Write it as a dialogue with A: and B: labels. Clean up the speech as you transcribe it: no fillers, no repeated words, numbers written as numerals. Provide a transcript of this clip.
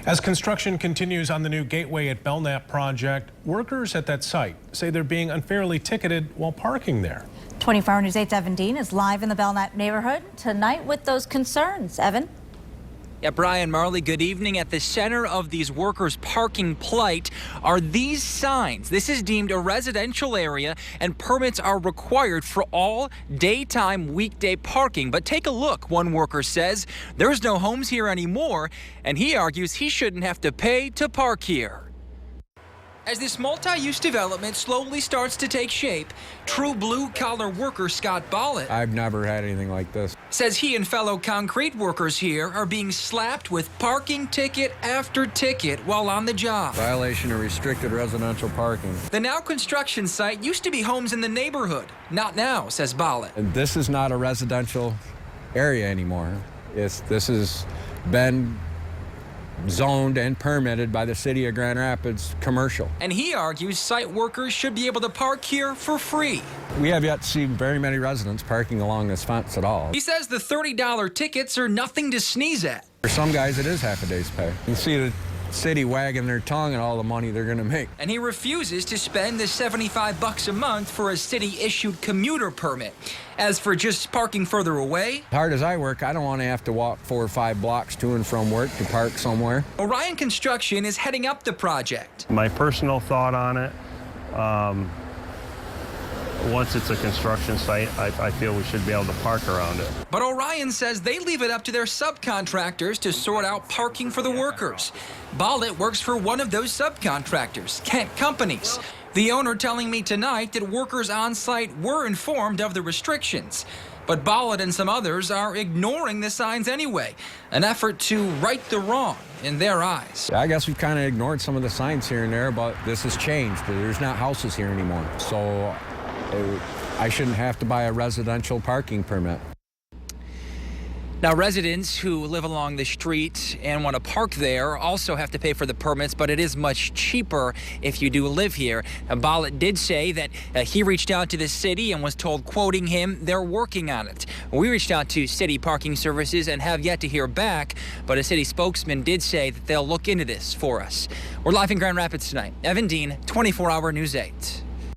A: As construction continues on the new gateway at Belknap project, workers at that site say they're being unfairly ticketed while parking there.
B: 24 Hour News 8's Evan Dean is live in the Belknap neighborhood tonight with those concerns. Evan?
C: Yeah, Brian, Marley, good evening. At the center of these workers' parking plight are these signs. This is deemed a residential area and permits are required for all daytime weekday parking. But take a look, one worker says. There's no homes here anymore, and he argues he shouldn't have to pay to park here. As this multi-use development slowly starts to take shape, true blue-collar worker Scott Bollett
D: I've never had anything like this.
C: Says he and fellow concrete workers here are being slapped with parking ticket after ticket while on the job.
D: Violation of restricted residential parking.
C: The now construction site used to be homes in the neighborhood. Not now, says Bollett.
D: And this is not a residential area anymore. This has been zoned and permitted by the city of Grand Rapids commercial.
C: And he argues site workers should be able to park here for free.
D: We have yet to see very many residents parking along this fence at all.
C: He says the $30 tickets are nothing to sneeze at.
D: For some guys, it is half a day's pay. You can see the city wagging their tongue at all the money they're going to make.
C: And he refuses to spend the $75 a month for a city-issued commuter permit. As for just parking further away,
D: Hard as I work, I don't want to have to walk 4 or 5 blocks to and from work to park somewhere.
C: Orion Construction is heading up the project.
E: My personal thought on it, once it's a construction site, I feel we should be able to park around it.
C: But Orion says they leave it up to their subcontractors to sort out parking for the workers. Bollett works for one of those subcontractors, Kent Companies. The owner telling me tonight that workers on site were informed of the restrictions. But Bollett and some others are ignoring the signs anyway, an effort to right the wrong in their eyes.
D: I guess we've kind of ignored some of the signs here and there, but this has changed. There's not houses here anymore. So I shouldn't have to buy a residential parking permit.
C: Now, residents who live along the street and want to park there also have to pay for the permits, but it is much cheaper if you do live here. Bollett did say that he reached out to the city and was told, quoting him, they're working on it. We reached out to city parking services and have yet to hear back, but a city spokesman did say that they'll look into this for us. We're live in Grand Rapids tonight. Evan Dean, 24 Hour News 8.